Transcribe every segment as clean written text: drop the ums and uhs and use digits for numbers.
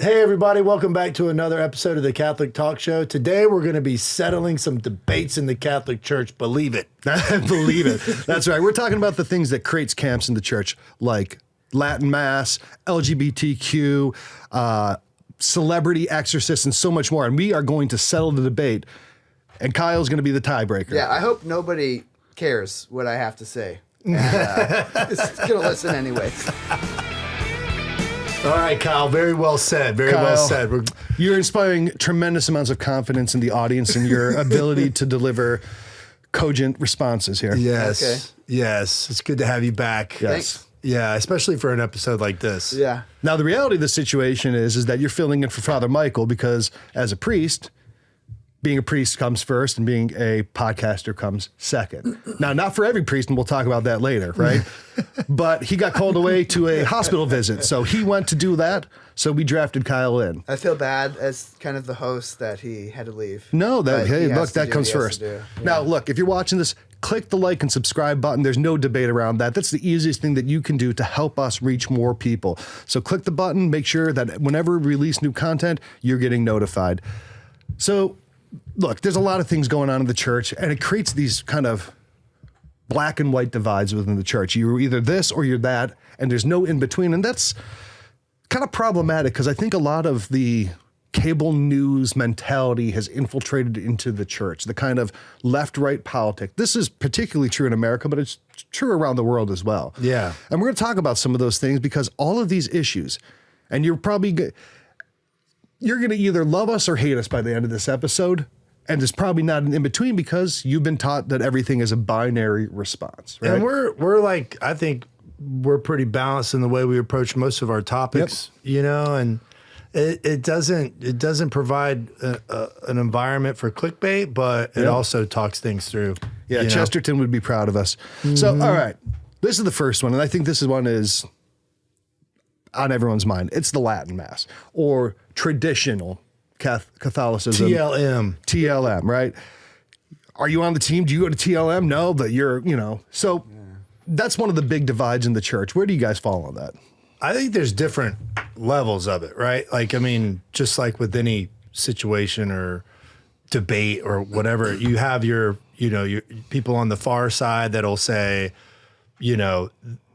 Hey, everybody. Welcome back to another episode of the Catholic Talk Show. Today, we're going to be settling some debates in the Catholic Church. Believe it. Believe it. That's right. We're talking about the things that creates camps in the church, like Latin Mass, LGBTQ, celebrity exorcists, and so much more. And we are going to settle the debate. And Kyle's going to be the tiebreaker. Yeah, I hope nobody cares what I have to say. And, just going to listen anyways. All right, Kyle. Very well said. Very well said. You're inspiring tremendous amounts of confidence in the audience and your ability to deliver cogent responses here. Yes. Okay. Yes. It's good to have you back. Yes. Thanks. Yeah, especially for an episode like this. Yeah. Now, the reality of the situation is that you're filling in for Father Michael because as a priest, being a priest comes first and being a podcaster comes second. Now, not for every priest, and we'll talk about that later, right? But he got called away to a hospital visit, so he went to do that, so we drafted Kyle in. I feel bad as kind of the host that he had to leave. No, But he hey, has look, to that do comes what he has first. to do. Now, look, if you're watching this, click the like and subscribe button. There's no debate around that. That's the easiest thing that you can do to help us reach more people. So click the button, make sure that whenever we release new content, you're getting notified. So, look, there's a lot of things going on in the church, and it creates these kind of black and white divides within the church. You're either this or you're that, and there's no in between. And that's kind of problematic because I think a lot of the cable news mentality has infiltrated into the church, the kind of left-right politic. This is particularly true in America, but it's true around the world as well. Yeah. And we're going to talk about some of those things because all of these issues, and you're probably you're going to either love us or hate us by the end of this episode. And there's probably not an in-between because you've been taught that everything is a binary response, right? And we're like, I think we're pretty balanced in the way we approach most of our topics, you know, and it doesn't provide an environment for clickbait, but it also talks things through. Yeah, you know? Chesterton would be proud of us. So, all right, this is the first one, and I think this one is on everyone's mind. It's the Latin Mass or traditional Catholicism. TLM, right? Are you on the team? Do you go to TLM? No, but you're, so that's one of the big divides in the church. Where do you guys fall on that? I think there's different levels of it, right? Like, I mean, just like with any situation or debate or whatever, you have your people on the far side that'll say,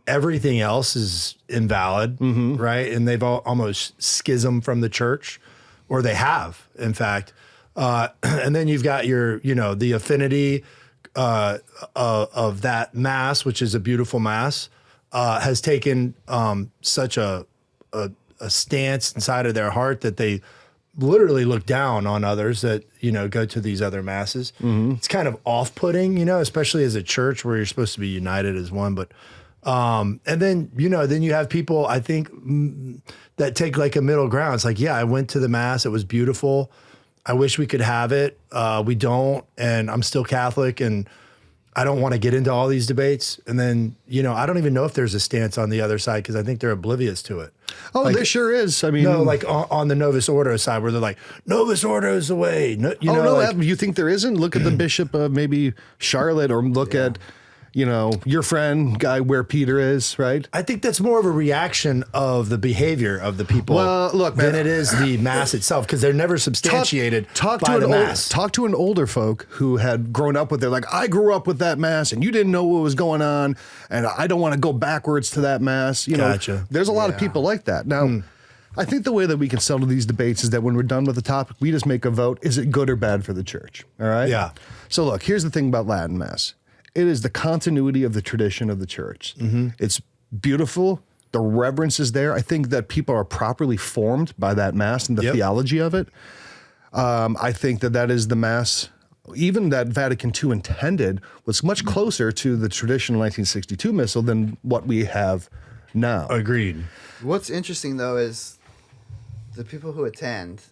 everything else is invalid, right? And they've almost schismed from the church, or they have, in fact. And then you've got your, the affinity of that mass, which is a beautiful mass, has taken such a stance inside of their heart that they literally look down on others that, go to these other masses. It's kind of off-putting, especially as a church where you're supposed to be united as one. But and then, then you have people, I think, that take like a middle ground. It's like, yeah, I went to the mass. It was beautiful. I wish we could have it. We don't. And I'm still Catholic and I don't want to get into all these debates. And then, I don't even know if there's a stance on the other side because I think they're oblivious to it. Oh, like, there sure is. I mean, no, like on the Novus Ordo side where they're like, Novus Ordo is the way. No, you think there isn't? Look at the Bishop of maybe Charlotte, or look at, your friend guy where Peter is, right? I think that's more of a reaction of the behavior of the people than it is the mass itself, because they're never substantiated by the mass. Talk to an older folk who had grown up with it. Like, I grew up with that mass and you didn't know what was going on and I don't want to go backwards to that mass. Gotcha. There's a lot of people like that. Now, I think the way that we can settle these debates is that when we're done with the topic, we just make a vote. Is it good or bad for the church? All right? Yeah. So look, here's the thing about Latin Mass. It is the continuity of the tradition of the church. It's beautiful. The reverence is there. I think that people are properly formed by that Mass and the theology of it. I think that is the Mass, even that Vatican II intended, was much closer to the traditional 1962 Missal than what we have now. Agreed. What's interesting, though, is the people who attend,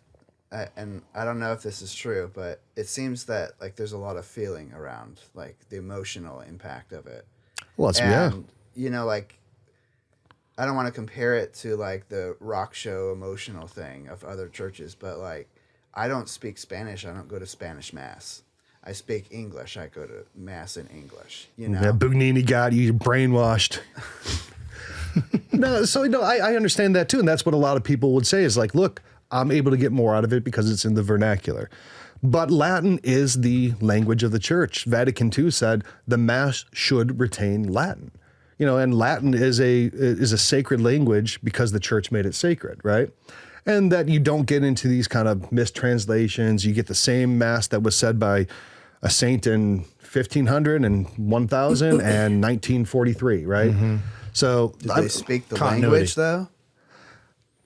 and I don't know if this is true, but it seems that like there's a lot of feeling around like the emotional impact of it. Well, like I don't want to compare it to like the rock show emotional thing of other churches, but like I don't speak Spanish. I don't go to Spanish Mass. I speak English. I go to Mass in English. Yeah, Bugnini got you brainwashed. No, so I understand that too, and that's what a lot of people would say is like, look, I'm able to get more out of it because it's in the vernacular. But Latin is the language of the church. Vatican II said the Mass should retain Latin. And Latin is a sacred language because the church made it sacred, right? And that you don't get into these kind of mistranslations. You get the same Mass that was said by a saint in 1500 and 1000 and 1943, right? Mm-hmm. So did they speak the language though?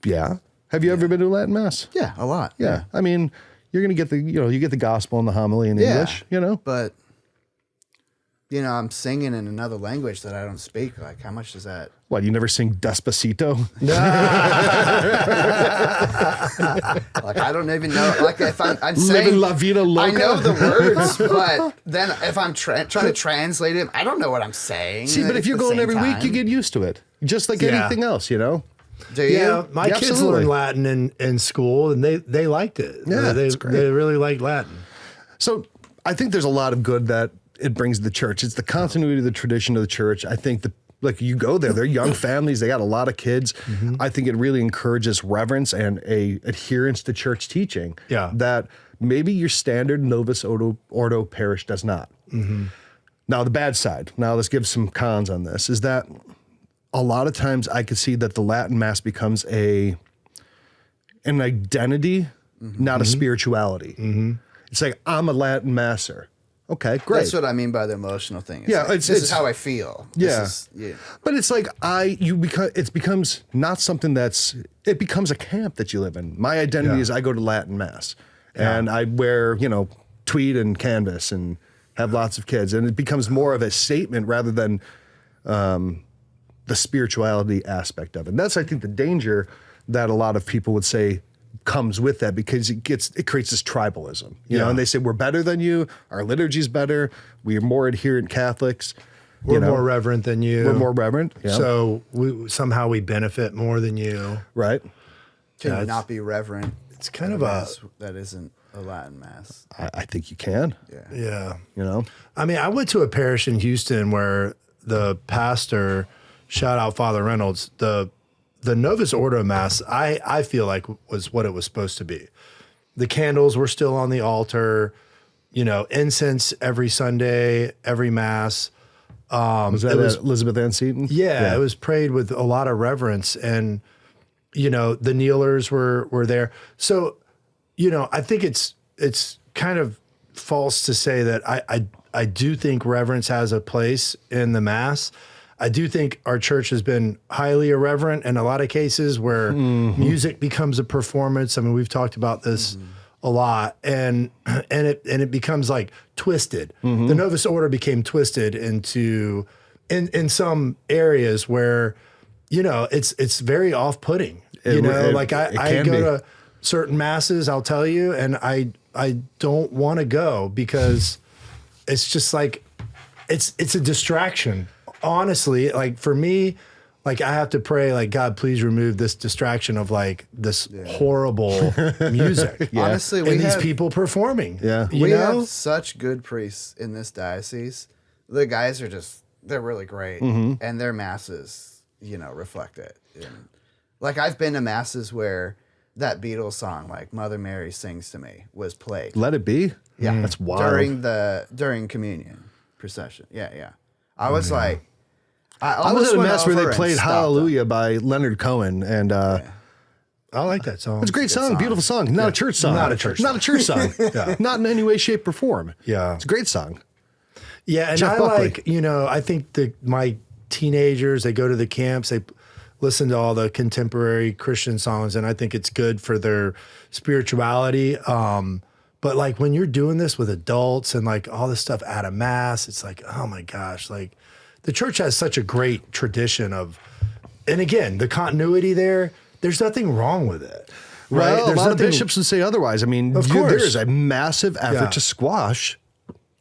Yeah. Have you ever been to a Latin Mass? Yeah, a lot. Yeah. I mean, you're going to get you get the gospel and the homily in English, But, I'm singing in another language that I don't speak. Like, how much does that? What, you never sing Despacito? Like, I don't even know. Like, if I'm saying Living La Vida Loca. I know the words, but then if I'm trying to translate it, I don't know what I'm saying. See, but if you're going every week, you get used to it. Just like anything else, Do you? Yeah, my kids learned Latin in school, and they liked it. Yeah, they really liked Latin. So I think there's a lot of good that it brings to the church. It's the continuity of the tradition of the church. I think you go there, they're young families, they got a lot of kids. Mm-hmm. I think it really encourages reverence and a adherence to church teaching. Yeah. That maybe your standard Novus Ordo parish does not. Mm-hmm. Now the bad side. Now let's give some cons on this. Is that a lot of times I could see that the Latin Mass becomes an identity, not a spirituality. Mm-hmm. It's like, I'm a Latin Masser. Okay, great. That's what I mean by the emotional thing. It's like, this is how I feel. Yeah. But it's like it becomes not something it becomes a camp that you live in. My identity is I go to Latin Mass and I wear, tweed and canvas and have lots of kids. And it becomes more of a statement rather than the spirituality aspect of it. And that's, I think, the danger that a lot of people would say comes with that, because it creates this tribalism, you know, and they say we're better than you, our liturgy's better, we are more adherent Catholics, we're more reverent than you. We're more reverent. Yeah. So somehow we benefit more than you. Right. Can you not be reverent? It's kind of that isn't a Latin Mass. I think you can. Yeah. I mean, I went to a parish in Houston where the pastor, shout out Father Reynolds, the Novus Ordo Mass, I feel like was what it was supposed to be. The candles were still on the altar, incense every Sunday, every Mass. Was that Elizabeth Ann Seton? Yeah, it was prayed with a lot of reverence, and, the kneelers were there. So, I think it's kind of false to say that I do think reverence has a place in the Mass. I do think our church has been highly irreverent in a lot of cases where music becomes a performance. I mean, we've talked about this a lot, and it becomes like twisted. The Novus Ordo became twisted into in some areas where it's very off-putting. I go to certain masses, I'll tell you, and I don't want to go because it's just like it's a distraction. Honestly, like for me, like I have to pray, like, God, please remove this distraction of like this horrible music. Honestly, and these people performing. We have such good priests in this diocese. The guys are they're really great, and their masses, reflect it. And, like I've been to masses where that Beatles song, like Mother Mary Sings to Me, was played. Let It Be? Yeah. That's wild. During communion procession. Yeah. I was like, I was at a mass where they played Hallelujah by Leonard Cohen, and I like that song. It's a great song, beautiful song. Not a church song. Not a church song. Not in any way, shape, or form. Yeah. It's a great song. Yeah, and Jeff Buckley. I think my teenagers, they go to the camps, they listen to all the contemporary Christian songs, and I think it's good for their spirituality. But like when you're doing this with adults and like all this stuff at a mass, it's like, oh my gosh, like the church has such a great tradition of, and again, the continuity there's nothing wrong with it. Right? Well, There's a lot of bishops would say otherwise. I mean, there is a massive effort to squash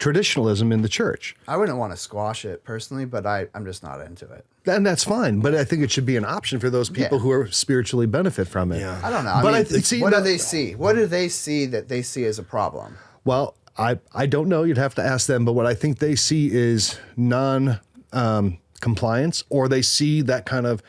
traditionalism in the church. I wouldn't want to squash it personally, but I'm just not into it. And that's fine. But I think it should be an option for those people who are spiritually benefit from it. Yeah. I don't know. What do they see? What do they see that they see as a problem? Well, I don't know. You'd have to ask them. But what I think they see is compliance, or they see that kind of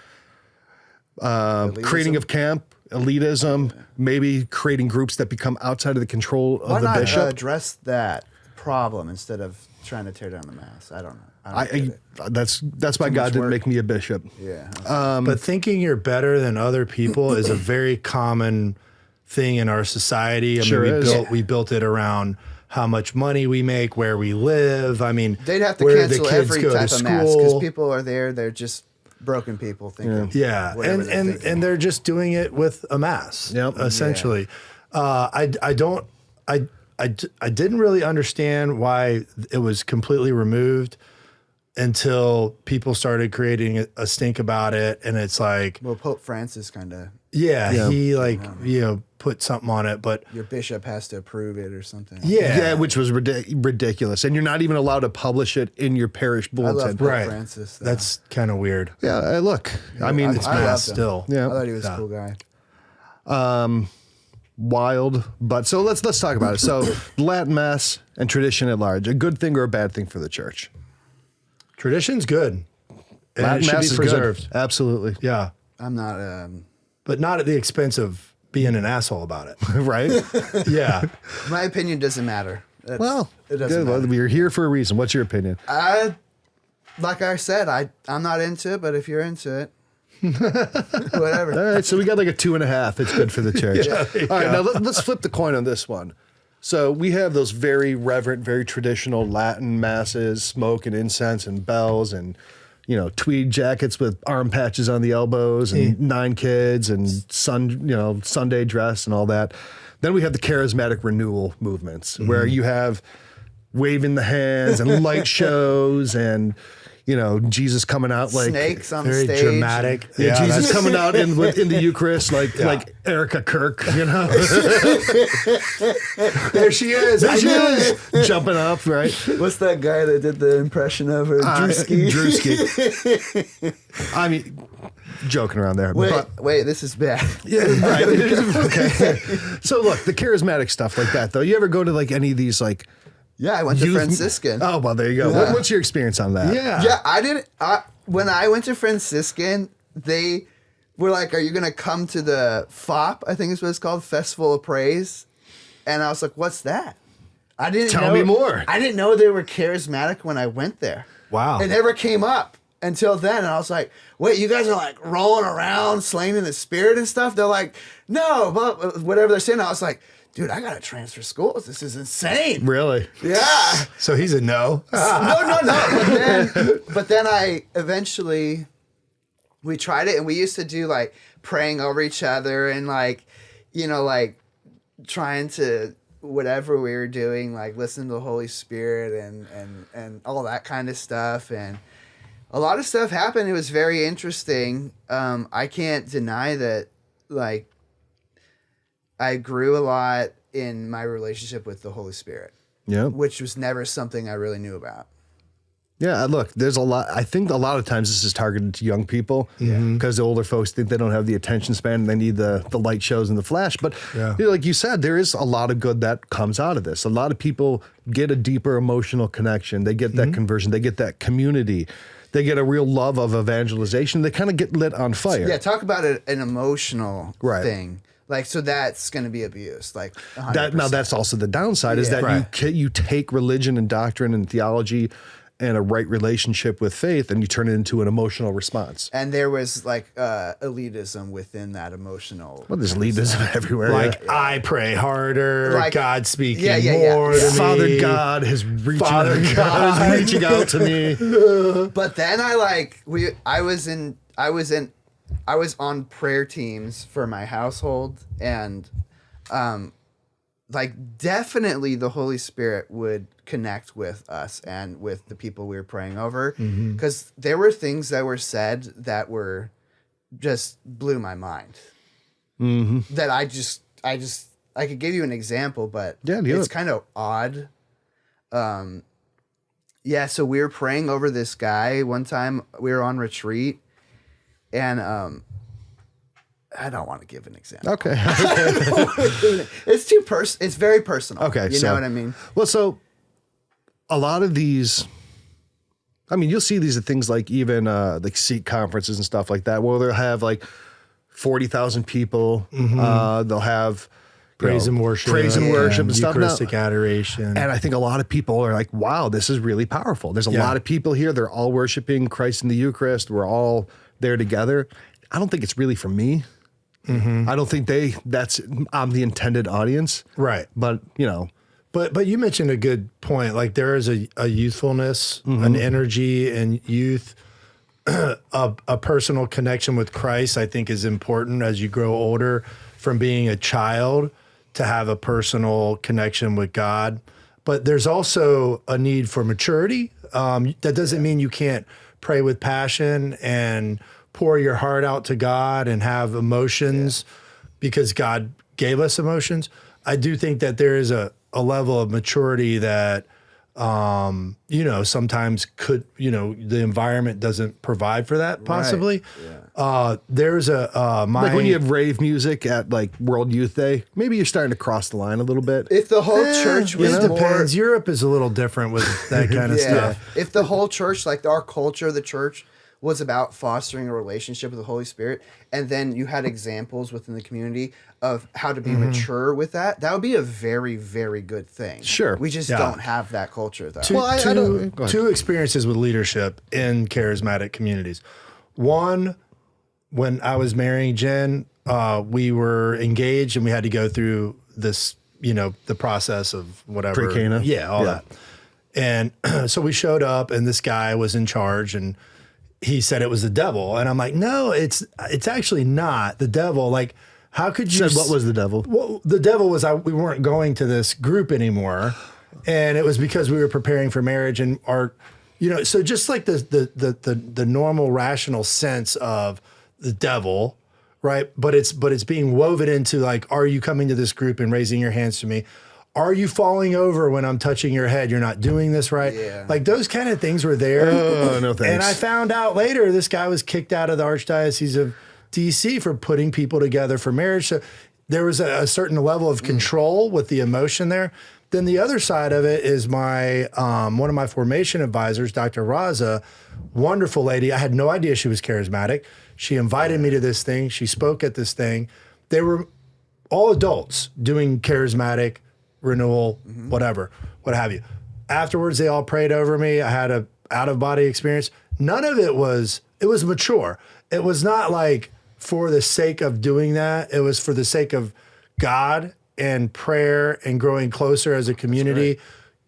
creating of camp, elitism, maybe creating groups that become outside of the control of Why the not bishop. address that problem instead of trying to tear down the mass? I don't know. I don't get it. That's why God didn't work. make me a bishop. Yeah. But thinking you're better than other people is a very common thing in our society. I Sure mean, is. we built it around how much money we make, where we live. I mean, They'd have to where the cancel kids every go type to of mass because school. people are there. They're just broken people thinking. Yeah, whatever they're thinking. and they're just doing it with a mass, Yep. essentially. I didn't really understand why it was completely removed until people started creating a stink about it, and it's like, Well, Pope Francis kind of, he put something on it, but your bishop has to approve it or something. Yeah, which was ridiculous. And you're not even allowed to publish it in your parish I bulletin. love Pope Right. Francis. Though. that's kind of weird. Yeah, look, I mean, It's I mass loved him. still. Yeah. I thought he was a cool guy. wild. But so let's talk about it. So Latin Mass and tradition at large, a good thing or a bad thing for the church? Tradition's good. And Latin it should Mass be is preserved. good. Absolutely. Yeah, I'm not. but not at the expense of being an asshole about it. Right? Yeah. My opinion doesn't matter. That's- Well, it doesn't good. Well, matter. we're here for a reason. What's your opinion? Like I said, I'm not into it, but if you're into it, whatever. All right, so we got like a 2.5. It's good for the church. All right, now let's flip the coin on this one. So we have those very reverent, very traditional Latin masses, smoke and incense and bells and, tweed jackets with arm patches on the elbows and 9 kids and Sunday dress and all that. Then we have the charismatic renewal movements where you have waving the hands and light shows and, Jesus coming out like Snakes on Very the stage. dramatic. Yeah, Jesus that's- coming out in the Eucharist like Erica Kirk, There she is. There she is, jumping up, right? What's that guy that did the impression of her? Drewski. Drewski. I mean, joking around there. But, Wait, this is bad. yeah, right. Okay. So look, the charismatic stuff like that, though. You ever go to like any of these like Yeah, I went to youth- Franciscan. Oh, well, there you go. Yeah. What's your experience on that? Yeah. Yeah, I didn't. When I went to Franciscan, they were like, "Are you gonna come to the FOP? I think is what it's called, Festival of Praise." And I was like, "What's that?" I didn't Tell know, me more. I didn't know they were charismatic when I went there. Wow. It never came up until then, and I was like, "Wait, you guys are like rolling around, slaying in the spirit and stuff?" They're like, "No," but whatever they're saying. I was like, "Dude, I gotta transfer schools. This is insane." Really? Yeah. So he's a no. No. But then I eventually, we tried it and we used to do like praying over each other and like, like trying to, whatever we were doing, like listen to the Holy Spirit and all that kind of stuff. And a lot of stuff happened. It was very interesting. I can't deny that, like, I grew a lot in my relationship with the Holy Spirit. Yeah. Which was never something I really knew about. Yeah, look, there's a lot. I think a lot of times this is targeted to young people because the older folks think they don't have the attention span and they need the light shows and the flash. But like you said, there is a lot of good that comes out of this. A lot of people get a deeper emotional connection. They get that conversion. They get that community. They get a real love of evangelization. They kind of get lit on fire. Yeah, talk about an emotional Right. thing. Like, so that's going to be abused. Like, 100%. Now that's also the downside is that Right. you take religion and doctrine and theology and a right relationship with faith and you turn it into an emotional response. And there was like elitism within that emotional. Well, there's elitism everywhere. Like, I pray harder, Like- God speaking Yeah, yeah, yeah. more Yeah. to me. Father God is reaching Father out, God. is reaching out to me. But then I was on prayer teams for my household, and like definitely the Holy Spirit would connect with us and with the people we were praying over, because there were things that were said that were just blew my mind. That I could give you an example, but Yeah, do it's it. kind of odd. Yeah, so we were praying over this guy one time. We were on retreat, and I don't want to give an example. Okay. It's too It's very personal. Okay. You know what I mean? Well, so a lot of these, I mean, you'll see these at things like even like Sikh conferences and stuff like that, where they'll have like 40,000 people. They'll have praise and worship, and stuff. Eucharistic adoration. And I think a lot of people are like, wow, this is really powerful. There's a lot of people here. They're all worshiping Christ in the Eucharist. We're all there together. I don't think it's really for me. I don't think I'm the intended audience. Right. But, you know. But you mentioned a good point. Like there is a youthfulness, an energy and youth, a personal connection with Christ, I think is important as you grow older from being a child to have a personal connection with God. But there's also a need for maturity. That doesn't mean you can't pray with passion and pour your heart out to God and have emotions because God gave us emotions. I do think that there is a level of maturity that, you know, sometimes the environment doesn't provide for that possibly. Right. There's like when you have rave music at like World Youth Day, maybe you're starting to cross the line a little bit. If the whole church was it more, depends. Europe is a little different with that kind of stuff. If the whole church, like our culture, the church was about fostering a relationship with the Holy Spirit, and then you had examples within the community of how to be mature with that, that would be a very, very good thing. Sure. We just don't have that culture, though. Two experiences with leadership in charismatic communities. One, when I was marrying Jen, we were engaged and we had to go through this, you know, the process of whatever. Pre-Cana. Yeah, all that. And so we showed up and this guy was in charge and he said it was the devil. And I'm like, no, it's actually not the devil. Like, how could you... Said what was the devil? Well, the devil was we weren't going to this group anymore. And it was because we were preparing for marriage and our, you know, so just like the normal rational sense of the devil, right? But it's being woven into like, are you coming to this group and raising your hands to me? Are you falling over when I'm touching your head? You're not doing this right. Yeah. Like those kind of things were there. Oh, no thanks. And I found out later this guy was kicked out of the Archdiocese of DC for putting people together for marriage. So there was a certain level of control with the emotion there. Then the other side of it is my one of my formation advisors, Dr. Raza, wonderful lady. I had no idea she was charismatic. She invited me to this thing. She spoke at this thing. They were all adults doing charismatic, renewal, whatever, what have you. Afterwards, they all prayed over me. I had a out-of-body experience. None of it was mature. It was not like for the sake of doing that. It was for the sake of God and prayer and growing closer as a community,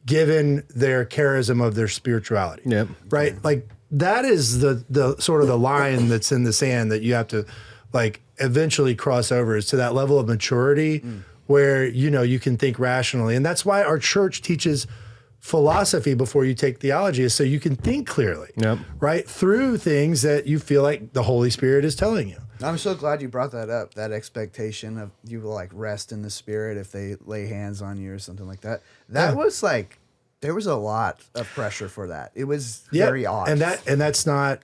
given their charism of their spirituality. Yep. Right? Like that is the sort of the line that's in the sand that you have to like eventually cross over is to that level of maturity where, you know, you can think rationally. And that's why our church teaches philosophy before you take theology is so you can think clearly, right? Through things that you feel like the Holy Spirit is telling you. I'm so glad you brought that up, that expectation of you will like rest in the Spirit if they lay hands on you or something like that. That was like, there was a lot of pressure for that. It was very odd. And that's not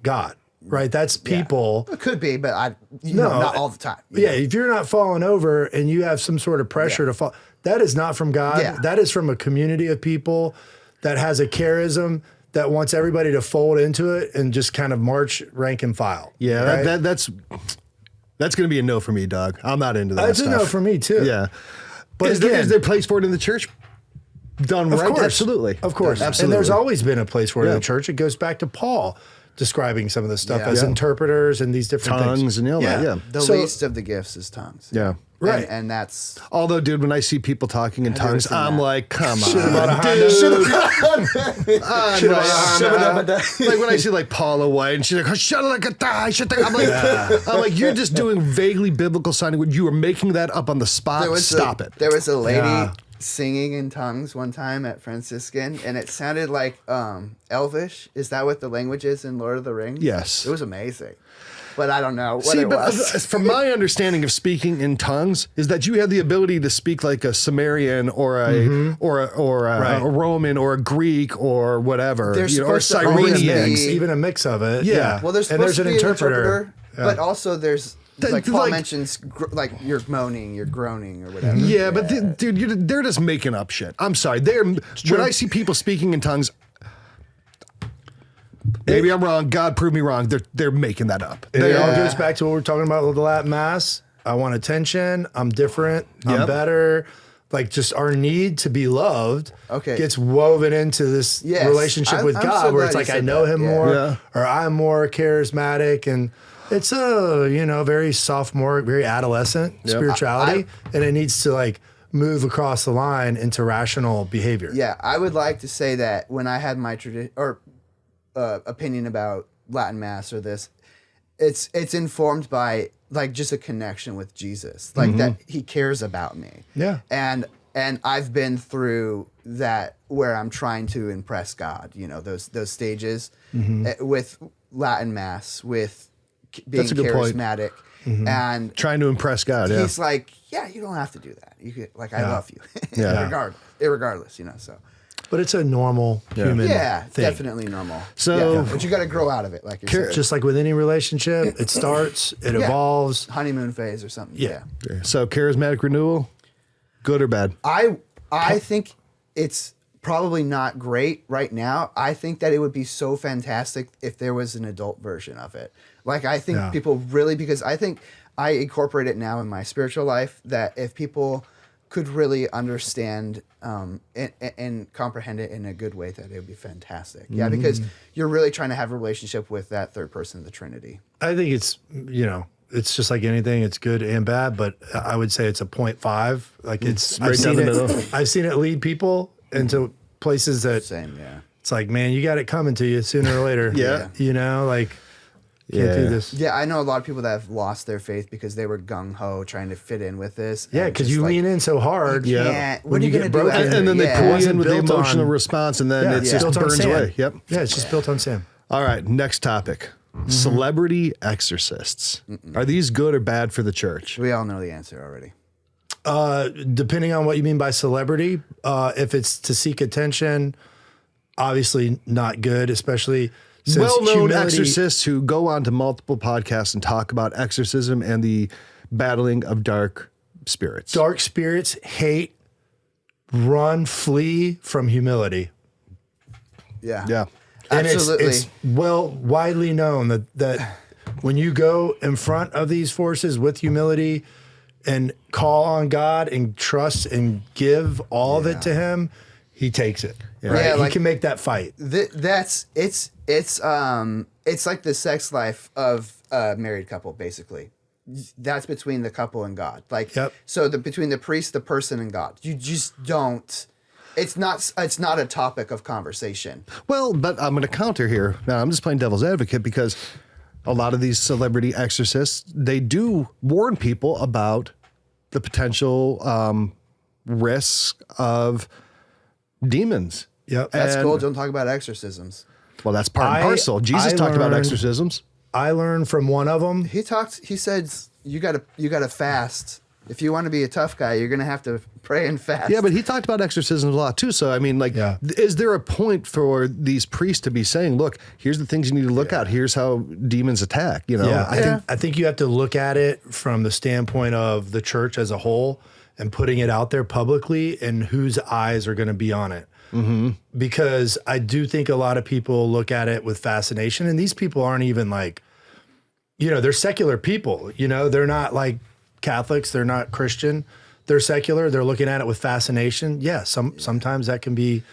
God, right? That's people. It could be, but not all the time. Yeah, if you're not falling over and you have some sort of pressure to fall, that is not from God. Yeah. That is from a community of people that has a charism that wants everybody to fold into it and just kind of march rank and file. Yeah, right? that's going to be a no for me, dog. I'm not into that That's stuff. a no for me too. Yeah. But is there place for it in the church? Done right? Course. Absolutely. Of course. Absolutely. And there's always been a place for it in the church. It goes back to Paul describing some of the stuff as interpreters and these different tongues things. and all that. Yeah. The least of the gifts is tongues. Yeah. Right. And that's... Although, dude, when I see people talking in tongues, I'm like, come on, dude. Like when I see like Paula White and she's like, I'm like, you're just doing vaguely biblical sounding. You are making that up on the spot. Stop it. There was a lady singing in tongues one time at Franciscan, and it sounded like Elvish. Is that what the language is in Lord of the Rings? Yes. It was amazing. But I don't know what it was. From my understanding of speaking in tongues is that you have the ability to speak like a Sumerian or a Roman or a Greek or whatever, or Cyrenian, even a mix of it. Yeah. Well, there's an interpreter. But also there's like Paul mentions, like you're moaning, you're groaning, or whatever. Yeah, but dude, they're just making up shit. I'm sorry. When I see people speaking in tongues, Maybe I'm wrong. God, prove me wrong. They're making that up. It all goes back to what we're talking about with the Latin Mass. I want attention. I'm different. I'm better. Like just our need to be loved gets woven into this relationship with God, so where it's like I know him more, or I'm more charismatic, and it's a very sophomoric, very adolescent spirituality, and it needs to like move across the line into rational behavior. Yeah, I would like to say that when I had my opinion about Latin Mass or this, it's informed by like just a connection with Jesus, like that he cares about me. Yeah. And I've been through that where I'm trying to impress God, those stages with Latin Mass, with being charismatic and trying to impress God. He's like, yeah, you don't have to do that. You could, like, I love you. Regardless, so. But it's a normal human thing. Definitely normal. So, but you got to grow out of it, like you said. Just like with any relationship, it starts, it evolves. Honeymoon phase or something. Yeah. So charismatic renewal, good or bad? I think it's probably not great right now. I think that it would be so fantastic if there was an adult version of it. Like, I think people really, because I think I incorporate it now in my spiritual life, that if people could really understand and comprehend it in a good way, that it would be fantastic. Yeah, because you're really trying to have a relationship with that third person of the Trinity. I think it's, it's just like anything. It's good and bad, but I would say it's a 0.5. Like I've seen it lead people into places that it's like, man, you got it coming to you sooner or later. Can't do this. Yeah, I know a lot of people that have lost their faith because they were gung-ho trying to fit in with this. Yeah, because you lean in so hard. When you get broken. And then they pull you in with the emotional response, and then it just burns away. Yep. Yeah, it's just built on sand. All right, next topic. Celebrity exorcists. Are these good or bad for the church? We all know the answer already. Depending on what you mean by celebrity, if it's to seek attention, obviously not good, especially since well-known exorcists who go on to multiple podcasts and talk about exorcism and the battling of dark spirits. Dark spirits hate, run, flee from humility. Yeah. Yeah. And absolutely. It's widely known that when you go in front of these forces with humility and call on God and trust and give all of it to him, he takes it. Right? Yeah, he can make that fight. It's like the sex life of a married couple, basically. That's between the couple and God. Like, so between the priest, the person, and God. You just don't. It's not a topic of conversation. Well, but I'm going to counter here. Now, I'm just playing devil's advocate because a lot of these celebrity exorcists, they do warn people about the potential risk of demons. Yep. That's cool. Don't talk about exorcisms. Well, that's part and parcel. Jesus talked about exorcisms. I learned from one of them. He said you gotta fast. If you want to be a tough guy, you're going to have to pray and fast. Yeah, but he talked about exorcisms a lot too. So, I mean, is there a point for these priests to be saying, look, here's the things you need to look at. Here's how demons attack, I think you have to look at it from the standpoint of the church as a whole and putting it out there publicly and whose eyes are going to be on it. Because I do think a lot of people look at it with fascination, and these people aren't even like, they're secular people, they're not like Catholics, they're not Christian, they're secular, they're looking at it with fascination. Yeah, sometimes that can be,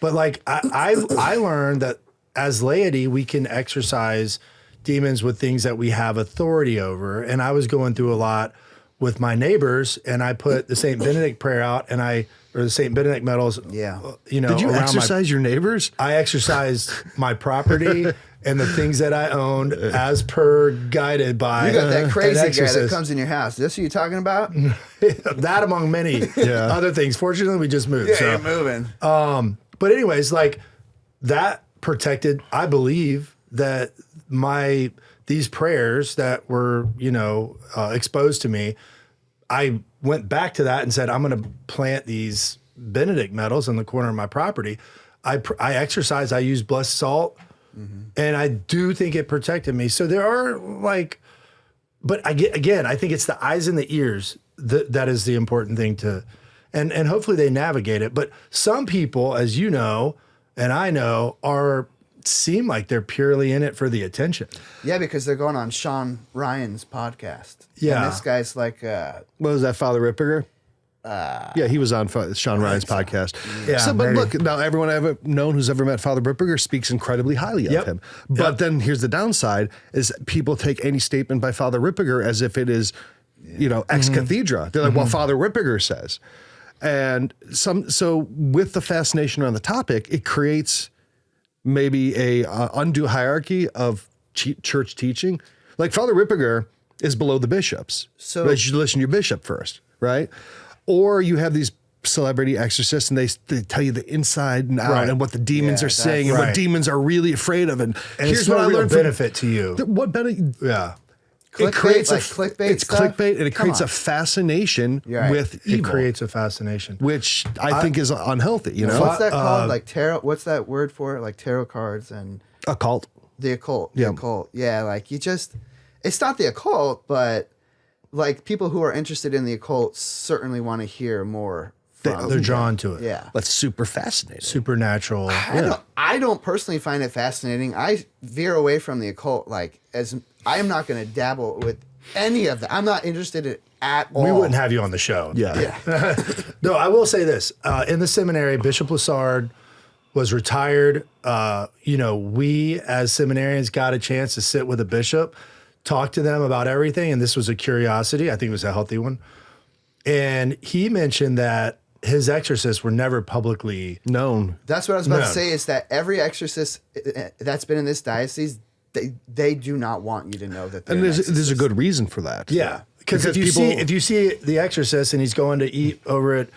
but like I learned that as laity, we can exorcise demons with things that we have authority over. And I was going through a lot with my neighbors, and I put the St. Benedict prayer out, or the St. Benedict medals. Yeah. Did you exercise your neighbors? I exercised my property and the things that I owned as per guided by. You got that crazy guy that comes in your house. This who you talking about? That among many other things. Fortunately, we just moved. Yeah, you're moving. But anyways, like that protected, I believe that these prayers that were, exposed to me, I went back to that and said, I'm going to plant these Benedict medals in the corner of my property. I exercise, I use blessed salt, and I do think it protected me. So there are but I think it's the eyes and the ears that is the important thing and hopefully they navigate it. But some people, as you know, and I know, are seem like they're purely in it for the attention. Yeah, because they're going on Sean Ryan's podcast. Yeah. And this guy's like, What was that, Father Ripperger? Yeah, he was on Sean Ryan's podcast. Yeah, so, but maybe. look, now everyone I've known who's ever met Father Ripperger speaks incredibly highly of him. But then here's the downside: is people take any statement by Father Ripperger as if it is, ex cathedra. They're like, well, Father Ripperger says, and so with the fascination around the topic, it creates maybe a undue hierarchy of church teaching. Like Father Ripperger is below the bishops, so you should listen to your bishop first, right? Or you have these celebrity exorcists and they tell you the inside and out and what the demons are saying and what demons are really afraid of. And here's it's what no I real learned benefit to you. What benefit? Yeah. Clickbait, It creates clickbait It's stuff? clickbait, and it Come creates on. a fascination with It evil, creates a fascination. which I think is unhealthy. You know, what's that called? Like tarot. What's that word for it? Like tarot cards and occult. the occult. The occult. Yeah, like it's not the occult, but like people who are interested in the occult certainly want to hear more from. They're drawn to it. Yeah. That's super fascinating. Supernatural. I don't personally find it fascinating. I veer away from the occult. Like, as I am not going to dabble with any of that. I'm not interested in it at all. We wouldn't have you on the show. Yeah. No, I will say this. In the seminary, Bishop Lassard was retired. We as seminarians got a chance to sit with a bishop, talk to them about everything. And this was a curiosity. I think it was a healthy one. And he mentioned that his exorcists were never publicly known. That's what I was about to say, is that every exorcist that's been in this diocese, they do not want you to know that they're And an there's a exorcist. good reason for that. Yeah. Because if you see the exorcist and he's going to eat over at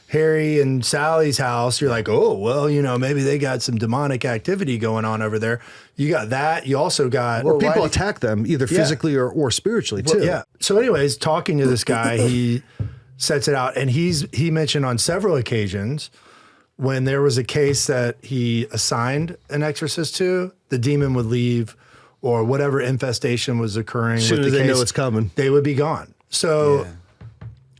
Harry and Sally's house, you're like, oh, well, maybe they got some demonic activity going on over there. You got that. You also got people attack them either physically or spiritually too. Yeah. So anyways, talking to this guy, he sets it out, and he mentioned on several occasions when there was a case that he assigned an exorcist to, the demon would leave, or whatever infestation was occurring. As soon with as the they case, know it's coming, they would be gone. So,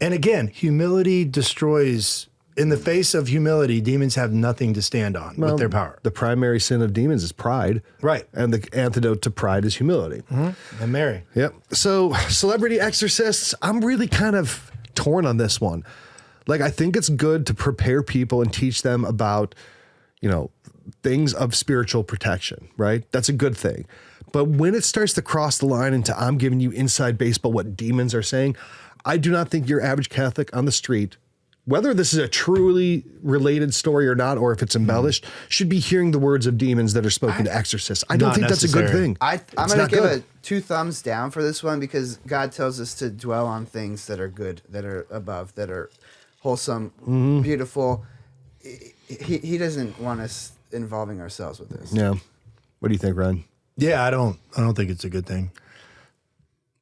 and again, humility destroys. In the face of humility, demons have nothing to stand on with their power. The primary sin of demons is pride. Right. And the antidote to pride is humility. Mm-hmm. And Mary. Yep. So celebrity exorcists, I'm really kind of torn on this one. Like, I think it's good to prepare people and teach them about, things of spiritual protection, right? That's a good thing. But when it starts to cross the line into I'm giving you inside baseball what demons are saying, I do not think your average Catholic on the street, whether this is a truly related story or not, or if it's embellished, should be hearing the words of demons that are spoken to exorcists. I don't think that's a good necessary. thing. I'm going to give 2 thumbs down for this one, because God tells us to dwell on things that are good, that are above, that are wholesome, beautiful. He doesn't want us involving ourselves with this. Yeah. What do you think, Ryan? Yeah, I don't think it's a good thing.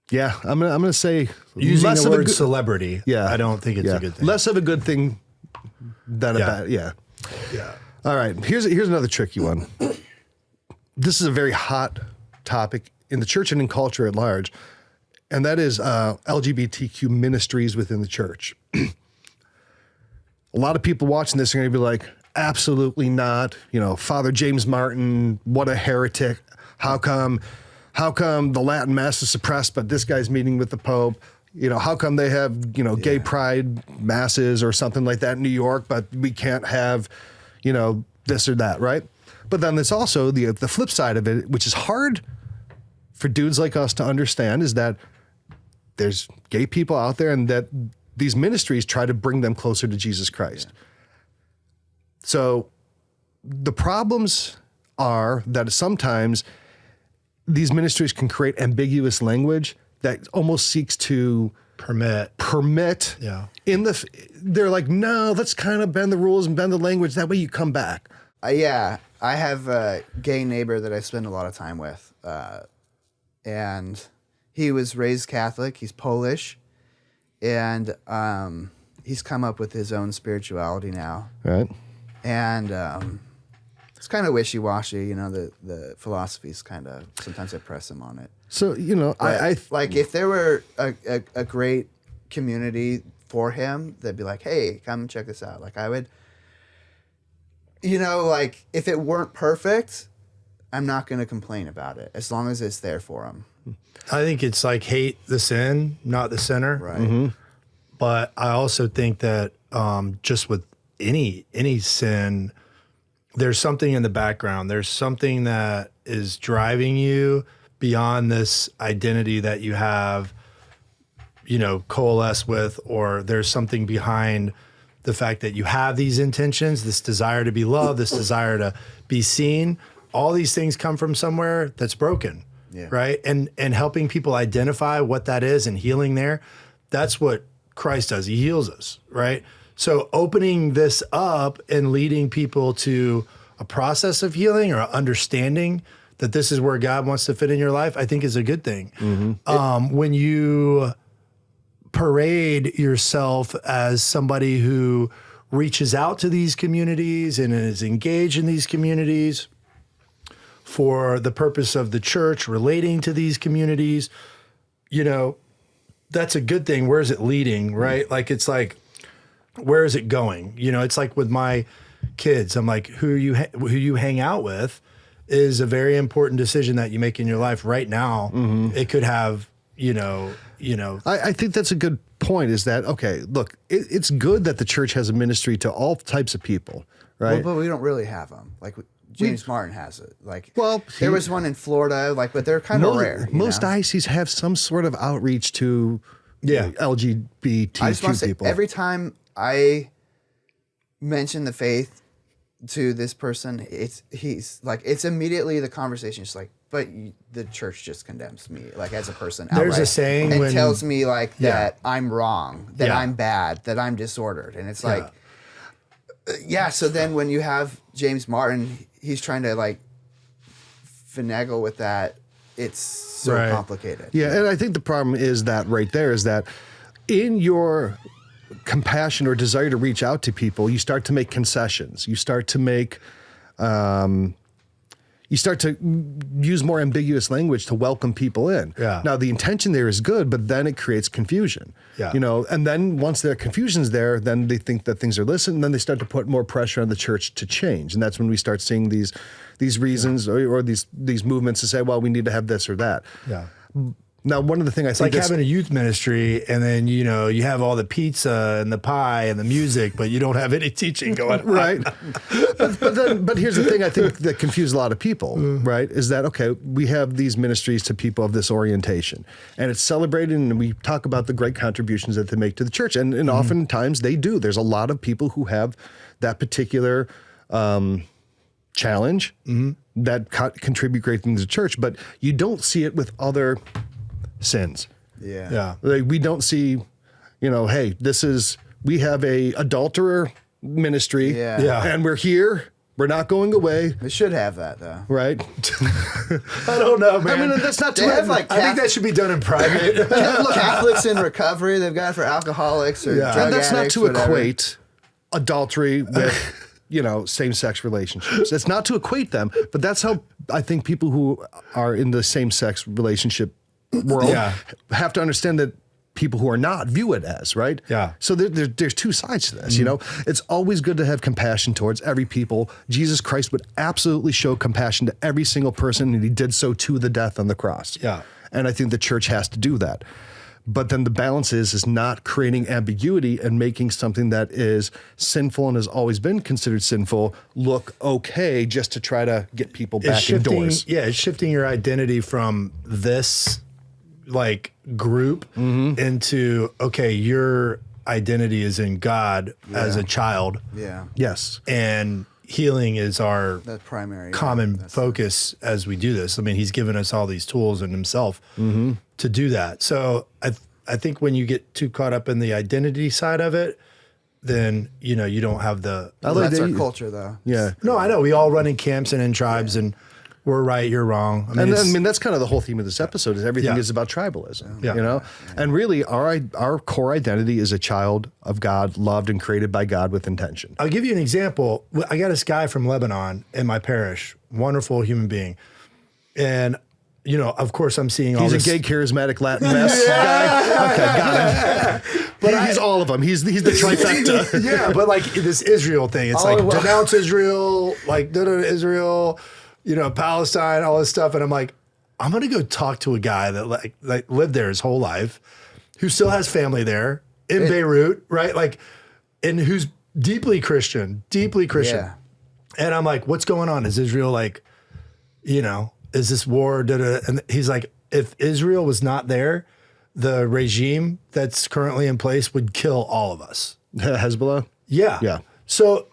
Yeah, I'm gonna say Using less the of a word good, celebrity, I don't think it's a good thing. Less of a good thing than a bad. Yeah. Yeah. All right. Here's another tricky one. This is a very hot topic in the church and in culture at large, and that is LGBTQ ministries within the church. A lot of people watching this are going to be like, absolutely not. Father James Martin, what a heretic. How come the Latin Mass is suppressed, but this guy's meeting with the Pope? How come they have, gay pride masses or something like that in New York, but we can't have, this or that, right? But then there's also the flip side of it, which is hard for dudes like us to understand, is that there's gay people out there and that these ministries try to bring them closer to Jesus Christ. Yeah. So the problems are that sometimes these ministries can create ambiguous language that almost seeks to permit. Yeah. They're like, no, let's kind of bend the rules and bend the language. That way you come back. Yeah, I have a gay neighbor that I spend a lot of time with, and he was raised Catholic. He's Polish, and he's come up with his own spirituality now. Right. And it's kind of wishy-washy, the philosophies kind of, sometimes I press him on it. So, I like if there were a great community for him, they'd be like, hey, come check this out. Like I would, like if it weren't perfect, I'm not going to complain about it as long as it's there for them. I think it's like hate the sin, not the sinner. Right. But I also think that just with any sin, there's something in the background. There's something that is driving you beyond this identity that you have, coalesce with, or there's something behind the fact that you have these intentions, this desire to be loved, this desire to be seen. All these things come from somewhere that's broken, right? And helping people identify what that is and healing there, that's what Christ does. He heals us, right? So opening this up and leading people to a process of healing or understanding that this is where God wants to fit in your life, I think is a good thing. When you parade yourself as somebody who reaches out to these communities and is engaged in these communities for the purpose of the church, relating to these communities, that's a good thing. Where is it leading, right? Like, it's like, where is it going? It's like with my kids, I'm like, who you hang out with is a very important decision that you make in your life right now. It could have, I think that's a good point, is that, okay, look, it's good that the church has a ministry to all types of people, right? Well, but we don't really have them. Like James Martin has it. Like, well, there was one in Florida, but they're kind of rare. Most dioceses have some sort of outreach to LGBTQ I just want to say, people. every time I mention the faith to this person, it's immediately the conversation is like, but the church just condemns me, like, as a person. There's outright, a saying and when, tells me that I'm wrong, that I'm bad, that I'm disordered, and it's like, So then when you have James Martin, he's trying to finagle with that. It's so complicated. Yeah, and I think the problem is that right there is that in your compassion or desire to reach out to people, you start to make concessions. You start to make, you start to use more ambiguous language to welcome people in. Yeah. Now, the intention there is good, but then it creates confusion. Yeah. And then once their confusion's there, then they think that things are listened, and then they start to put more pressure on the church to change. And that's when we start seeing these reasons or these movements to say, well, we need to have this or that. Yeah. Now, one of the things I think like having a youth ministry, and then you have all the pizza and the pie and the music, but you don't have any teaching going on. Right. but here's the thing I think that confuses a lot of people, right? Is that, okay, we have these ministries to people of this orientation, and it's celebrated, and we talk about the great contributions that they make to the church, and oftentimes they do. There's a lot of people who have that particular challenge that contribute great things to the church, but you don't see it with other sins. Yeah. Like, we don't see, hey, we have a adulterer ministry, and we're here. We're not going away. They should have that, though. Right? I don't know, man. I mean, that's not too. They have, I think that should be done in private. Catholics in recovery, they've got it for alcoholics or drug and that's addicts, not to whatever. equate adultery with same-sex relationships. It's not to equate them, but that's how I think people who are in the same-sex relationship world have to understand that people who are not view it as, right? Yeah. So there's two sides to this, It's always good to have compassion towards every people. Jesus Christ would absolutely show compassion to every single person, and he did so to the death on the cross. Yeah. And I think the church has to do that. But then the balance is not creating ambiguity and making something that is sinful and has always been considered sinful look okay just to try to get people back indoors. Yeah, it's shifting your identity from this group into, okay, your identity is in God as a child. Yeah. Yes. And healing is our primary common focus as we do this. I mean, he's given us all these tools in himself to do that. So I think when you get too caught up in the identity side of it, then, you don't have that's our culture, though. Yeah. No, I know. We all run in camps and in tribes, and we're right, you're wrong. I mean, that's kind of the whole theme of this episode is everything is about tribalism, Yeah. And really our core identity is a child of God, loved and created by God with intention. I'll give you an example. I got this guy from Lebanon in my parish, wonderful human being. And, of course I'm seeing all this. He's a gay, charismatic Latin mess guy. Okay, got him. But he's all of them. He's the trifecta. Yeah, but this Israel thing, it's denounce Israel, Israel, Palestine, all this stuff. And I'm like, I'm going to go talk to a guy that like lived there his whole life, who still has family there in Beirut, right? Like, and who's deeply Christian. Yeah. And I'm like, what's going on? Is Israel like, is this war? And he's like, if Israel was not there, the regime that's currently in place would kill all of us. Hezbollah? Yeah. Yeah. So,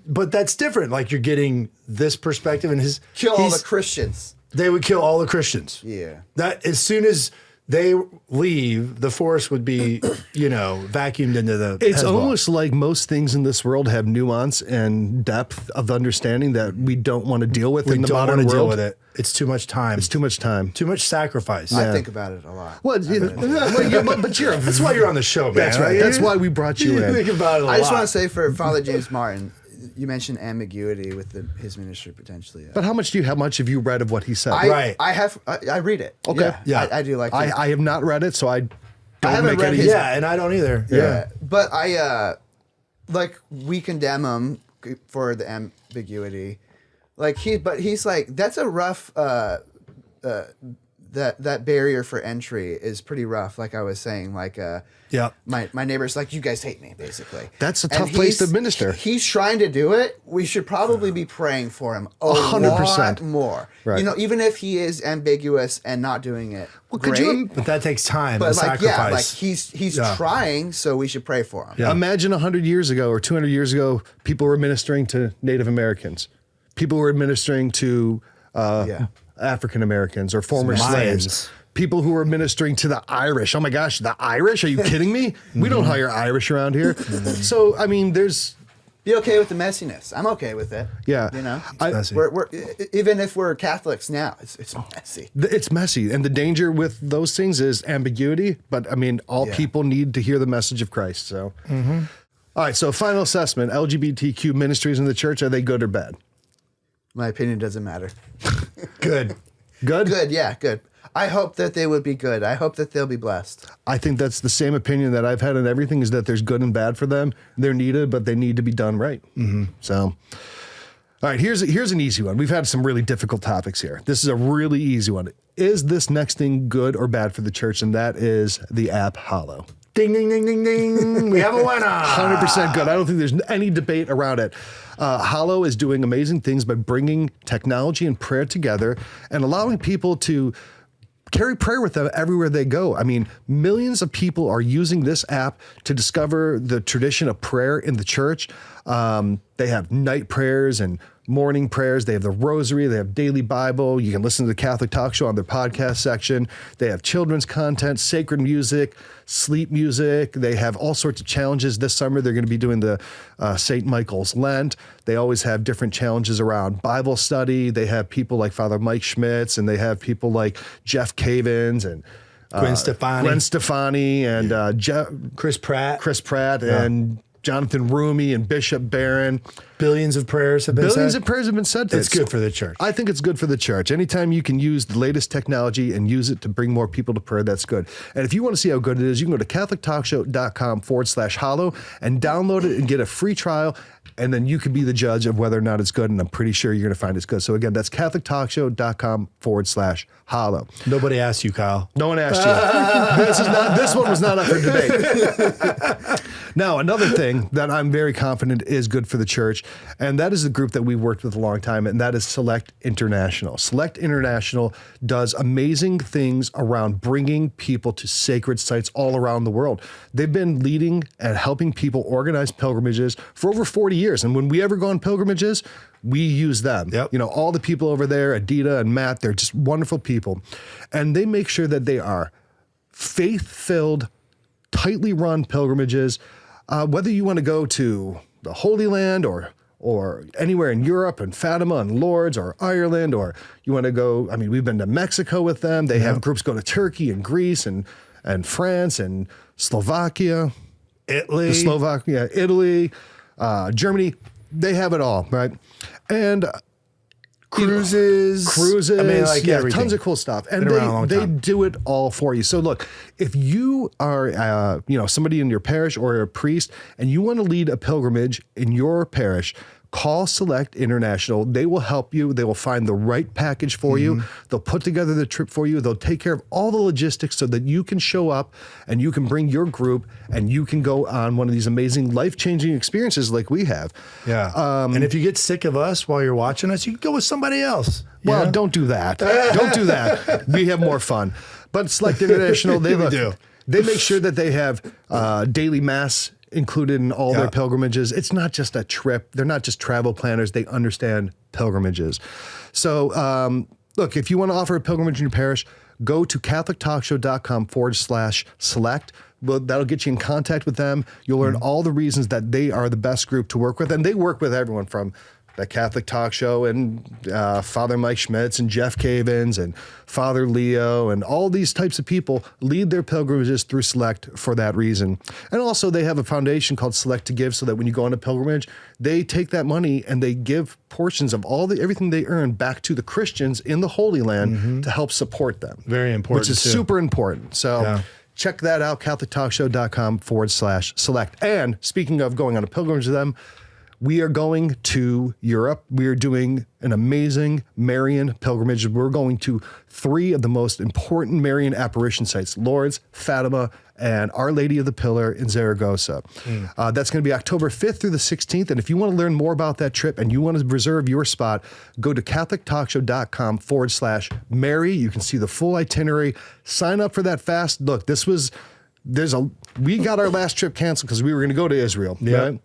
but that's different. Like, you're getting this perspective, and Kill all the Christians. They would kill all the Christians. Yeah. That as soon as they leave, the forest would be, vacuumed into the It's Hezbollah. almost like most things in this world have nuance and depth of understanding that we don't want to deal with in the modern want to world. deal with it. It's too much time. It's too much time. Too much sacrifice. I think about it a lot. Well, That's why you're on the show, man. That's right. That's why we brought you You in. think about it a lot. I just want to say for Father James Martin, you mentioned ambiguity with his ministry potentially. But how much have you read of what he said? Right. I read it. Okay. Yeah. I do like it. I have not read it, so I don't haven't make read any. his- Yeah, and I don't either. Yeah. But we condemn him for the ambiguity. He's like, that's a rough, that barrier for entry is pretty rough. Like I was saying, Yeah. my neighbor's like, you guys hate me, basically. That's a And tough place to he's- minister. He's trying to do it. We should probably be praying for him 100%. lot more. Right. Even if he is ambiguous and not doing it, Well, great. could you But that takes time but and sacrifice. he's Yeah. trying, so we should pray for him. Yeah. Imagine 100 years ago or 200 years ago, people were ministering to Native Americans. People were ministering to African Americans or former Mayans. slaves. People who were ministering to the Irish. Oh my gosh, the Irish? Are you kidding me? We don't hire Irish around here. So, I mean, there's... Be okay with the messiness. I'm okay with it. Yeah. messy. We're even if we're Catholics now, it's messy. It's messy. And the danger with those things is ambiguity. But, I mean, all people need to hear the message of Christ. So, All right, so final assessment. LGBTQ ministries in the church, are they good or bad? My opinion doesn't matter. Good. Good? Good, yeah, good. I hope that they would be good. I hope that they'll be blessed. I think that's the same opinion that I've had on everything, is that there's good and bad for them. They're needed, but they need to be done right. So, all right, here's an easy one. We've had some really difficult topics here. This is a really easy one. Is this next thing good or bad for the church? And that is the app Hallow. Ding, ding, ding, ding, ding. We have a winner. 100% good. I don't think there's any debate around it. Hallow is doing amazing things by bringing technology and prayer together and allowing people to carry prayer with them everywhere they go. I mean, millions of people are using this app to discover the tradition of prayer in the church. They have night prayers and morning prayers. They have the rosary. They have daily Bible. You can listen to the Catholic Talk Show on their podcast section. They have children's content, sacred music, sleep music. They have all sorts of challenges. This summer, they're going to be doing the St. Michael's Lent. They always have different challenges around Bible study. They have people like Father Mike Schmitz, and they have people like Jeff Cavins and Gwen Stefani and Chris Pratt. and Jonathan Rumi and Bishop Barron. Billions of prayers have been Billions said. of prayers have been said. It's good for the church. I think it's good for the church. Anytime you can use the latest technology and use it to bring more people to prayer, that's good. And if you want to see how good it is, you can go to CatholicTalkShow.com/Hallow and download it and get a free trial. And then you can be the judge of whether or not it's good. And I'm pretty sure you're going to find it's good. So again, that's CatholicTalkShow.com/Hallow. Nobody asked you, Kyle. No one asked you. This one was not up for debate. Now, another thing that I'm very confident is good for the church, and that is a group that we've worked with a long time, and that is Select International. Select International does amazing things around bringing people to sacred sites all around the world. They've been leading and helping people organize pilgrimages for over 40 years. And when we ever go on pilgrimages, we use them. Yep. You know, all the people over there, Adita and Matt, they're just wonderful people. And they make sure that they are faith-filled, tightly run pilgrimages. Whether you want to go to the Holy Land or anywhere in Europe and Fatima and Lourdes or Ireland, or you want to go, I mean, we've been to Mexico with them. They have groups go to Turkey and Greece and France and Slovakia. Italy. Italy, Germany. They have it all, right? And Cruises. I mean, everything. tons of cool stuff. And Been around a long they time. do it all for you. So look, if you are, somebody in your parish or a priest, and you want to lead a pilgrimage in your parish, call Select International. They will help you. They will find the right package for you. They'll put together the trip for you. They'll take care of all the logistics so that you can show up and you can bring your group and you can go on one of these amazing life-changing experiences like we have. Yeah. And if you get sick of us while you're watching us, you can go with somebody else. Well, know? don't do that. Don't do that. We have more fun. But Select International, they make sure that they have daily mass included in all their pilgrimages. It's not just a trip. They're not just travel planners. They understand pilgrimages. So, look, if you want to offer a pilgrimage in your parish, go to catholictalkshow.com/select. Well, that'll get you in contact with them. You'll learn all the reasons that they are the best group to work with. And they work with everyone from the Catholic Talk Show and Father Mike Schmitz and Jeff Cavins and Father Leo and all these types of people lead their pilgrimages through Select for that reason. And also they have a foundation called Select to Give so that when you go on a pilgrimage, they take that money and they give portions of everything they earn back to the Christians in the Holy Land to help support them. Very important. Which is super important. So check that out, catholictalkshow.com/select. And speaking of going on a pilgrimage to them, we are going to Europe. We are doing an amazing Marian pilgrimage. We're going to 3 of the most important Marian apparition sites, Lourdes, Fatima, and Our Lady of the Pillar in Zaragoza. That's going to be October 5th through the 16th. And if you want to learn more about that trip and you want to reserve your spot, go to catholictalkshow.com/Mary. You can see the full itinerary. Sign up for that fast. Look, we got our last trip canceled because we were going to go to Israel. Right?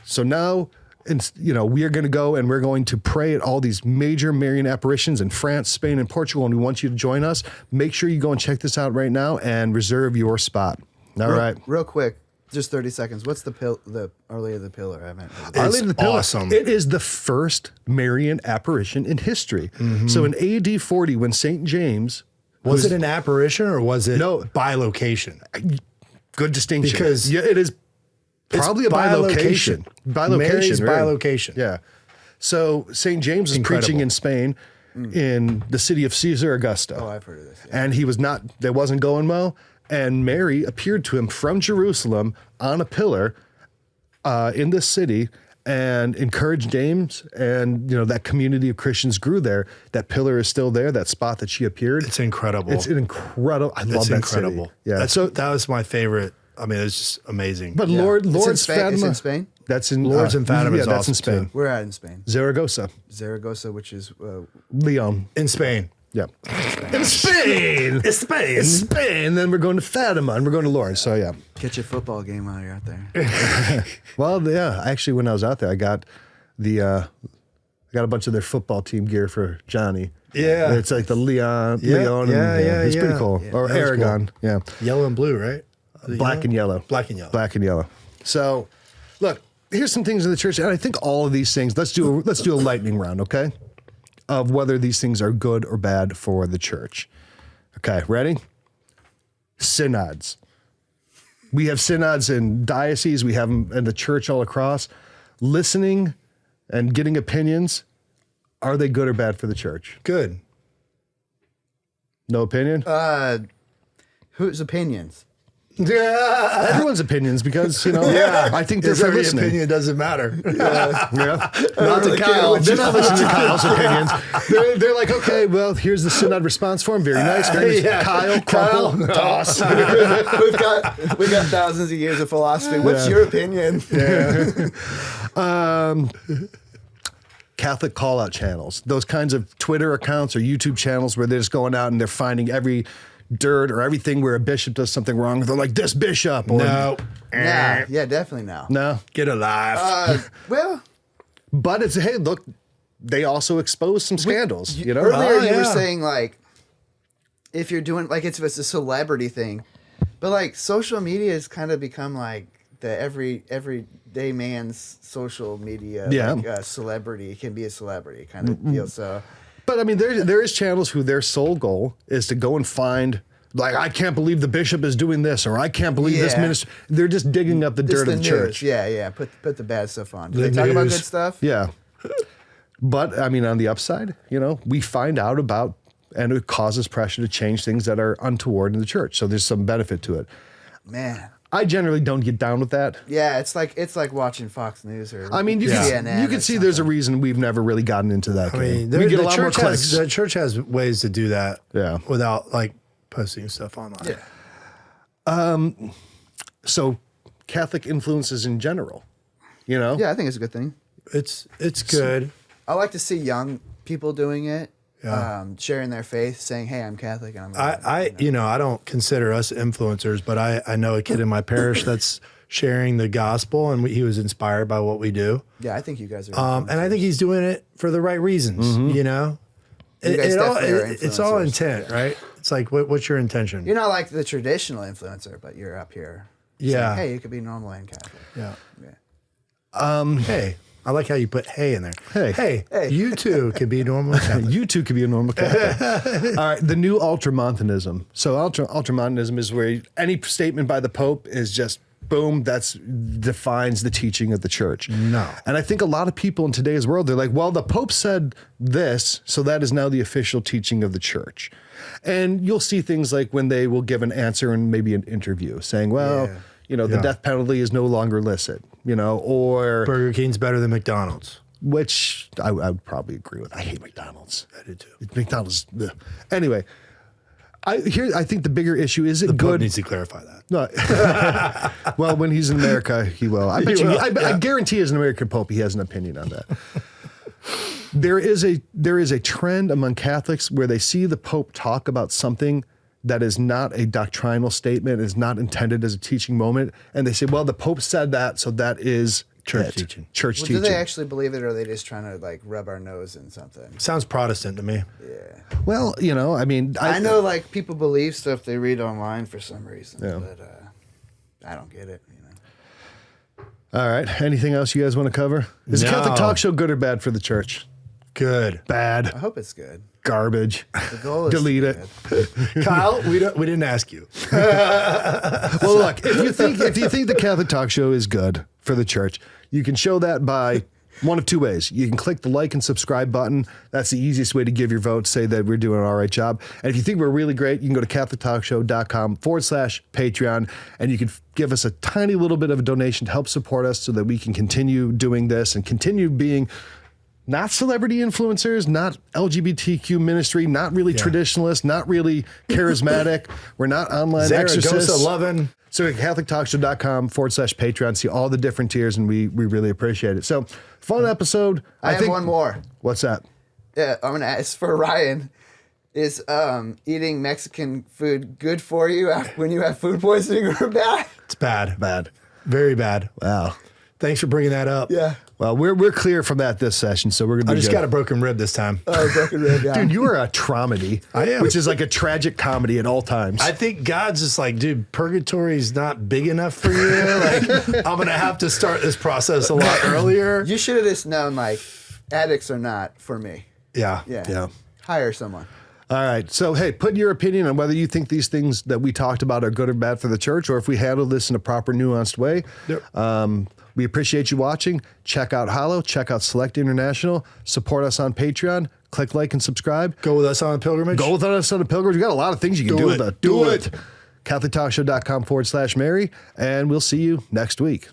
So now, we are going to go and we're going to pray at all these major Marian apparitions in France, Spain, and Portugal, and we want you to join us. Make sure you go and check this out right now and reserve your spot. All right. Real quick, just 30 seconds. What's the Our Lady of the Pillar? I haven't heard of Our Lady of the Pillar. Awesome. It is the first Marian apparition in history. So in AD 40, when St. James... Was it an apparition or was it No. bilocation? Good distinction. Because it is probably a bilocation. Mary's really. bilocation. Yeah. So St. James was preaching in Spain in the city of Caesar Augusta. Oh, I've heard of this. Yeah. And he was that wasn't going well. And Mary appeared to him from Jerusalem on a pillar in this city and encouraged James. And, that community of Christians grew there. That pillar is still there, that spot that she appeared. It's incredible. It's incredible. I love that incredible. city. Yeah. That was my favorite. I mean, it's just amazing. But Yeah. Lourdes It's in Spain? Fatima. It's in Spain? That's in Lourdes and Fatima is that's in awesome, Spain. too. We're at in Spain. Zaragoza. Zaragoza, which is Leon. In Spain. Yeah. In Spain. In Spain. In Spain. Then we're going to Fatima and we're going to Lourdes. So, yeah. catch a football game while you're out there. Well, yeah. Actually, when I was out there, I got a bunch of their football team gear for Johnny. Yeah. It's like the Leon. Yeah. It's pretty cool. Yeah, Or that was Aragon. cool. Yeah. Yellow and blue, right? Black and yellow. Black and yellow. Black and yellow. So, look, here's some things in the church, and I think all of these things. Let's do a lightning round, okay? Of whether these things are good or bad for the church. Okay, ready? Synods. We have synods in dioceses. We have them in the church all across. Listening and getting opinions. Are they good or bad for the church? Good. No opinion? Whose opinions? Yeah. Everyone's opinions because, I think they're for Every listening. opinion doesn't matter. Yeah. Not to Kyle. They're not listening to Kyle's opinions. They're like, okay, well, here's the synod response form. Very nice. Very nice. Kyle, crumple, toss. We've got thousands of years of philosophy. What's your opinion? Catholic call-out channels. Those kinds of Twitter accounts or YouTube channels where they're just going out and they're finding every dirt or everything where a bishop does something wrong. They're like, this bishop. Or, No. Yeah, definitely no. No. Get alive. Well, But it's, hey, look, they also expose some scandals, earlier you were saying like, if you're doing like it's a celebrity thing, but like social media has kind of become like the everyday man's social media. Yeah. Like a celebrity can be a celebrity kind of deal. So. But I mean, there is channels who their sole goal is to go and find, like, I can't believe the bishop is doing this, or I can't believe this minister. They're just digging up the dirt of the church. Yeah. Put the bad stuff on. Do they talk about good stuff? Yeah. But I mean, on the upside, we find out about, and it causes pressure to change things that are untoward in the church. So there's some benefit to it. Man. I generally don't get down with that. Yeah, it's like watching Fox News or I mean, you CNN you can see there's a reason we've never really gotten into that. I mean, we get a lot more clicks. The church has ways to do that. Yeah. Without like posting stuff online. Yeah. So Catholic influences in general, you know? Yeah, I think it's a good thing. It's good. I like to see young people doing it, Yeah. sharing their faith, saying, "Hey, I'm Catholic." And I don't consider us influencers, but I know a kid in my parish that's sharing the gospel, and he was inspired by what we do. Yeah, I think you guys are. And I think he's doing it for the right reasons. You know, You guys definitely are it's all influencers. intent, right? It's like, what's your intention? You're not like the traditional influencer, but you're up here. Yeah. Saying, hey, you could be normal and Catholic. Yeah. Yeah. Hey, I like how you put "hey" in there. Hey. You too could be normal. Catholic. You too could be a normal Catholic. All right, the new Ultramontanism. So Ultramontanism is where any statement by the Pope is just boom, that's defines the teaching of the church. No. And I think a lot of people in today's world, they're like, well, the Pope said this, so that is now the official teaching of the church. And you'll see things like when they will give an answer in maybe an interview saying, well, the death penalty is no longer illicit, or Burger King's better than McDonald's. which I would probably agree with. I hate McDonald's. I do too. McDonald's. Ugh. Anyway, I think the bigger issue is it The Pope good. needs to clarify that. No. Well, when he's in America, he will. I bet He you. will, I guarantee, as an American Pope, he has an opinion on that. There is a trend among Catholics where they see the Pope talk about something that is not a doctrinal statement, is not intended as a teaching moment, and they say, "Well, the Pope said that, so that is Church teaching. Church Well, teaching." do they actually believe it, or are they just trying to like rub our nose in something? Sounds Protestant to me. Yeah. Well, I mean, I know like people believe stuff they read online for some reason, Yeah. but I don't get it. All right. Anything else you guys want to cover? Is the Catholic No. talk show good or bad for the church? Good. Bad. I hope it's good. Garbage. The goal is Delete to it. be good. Kyle, we didn't ask you. Well, look, if you think the Catholic talk show is good for the church, you can show that by one of two ways. You can click the like and subscribe button. That's the easiest way to give your vote, say that we're doing an all right job. And if you think we're really great, you can go to CatholicTalkShow.com/Patreon, and you can give us a tiny little bit of a donation to help support us so that we can continue doing this and continue being not celebrity influencers, not LGBTQ ministry, not really traditionalist, not really charismatic. We're not online exorcists. Zaragoza loving. So at CatholicTalkShow.com/Patreon, see all the different tiers, and we really appreciate it. So fun episode. I have one more. What's that? Yeah, I'm gonna ask for Ryan. Is eating Mexican food good for you when you have food poisoning or bad? It's bad. Bad. Very bad. Wow. Thanks for bringing that up. Yeah. Well, we're clear from that this session, so we're gonna. I be just good. got a broken rib this time. Oh, broken rib. Yeah. Dude, you are a traumedy. I am. Which is like a tragic comedy at all times. I think God's just like, dude, purgatory's not big enough for you. Like, I'm going to have to start this process a lot earlier. You should have just known like addicts are not for me. Yeah. Yeah. Hire someone. All right. So, hey, put your opinion on whether you think these things that we talked about are good or bad for the church, or if we handle this in a proper, nuanced way. Yep. We appreciate you watching. Check out Hallow. Check out Select International. Support us on Patreon. Click like and subscribe. Go with us on a pilgrimage. Go with us on a pilgrimage. We got a lot of things you can do with it. Do it. CatholicTalkShow.com/Mary. And we'll see you next week.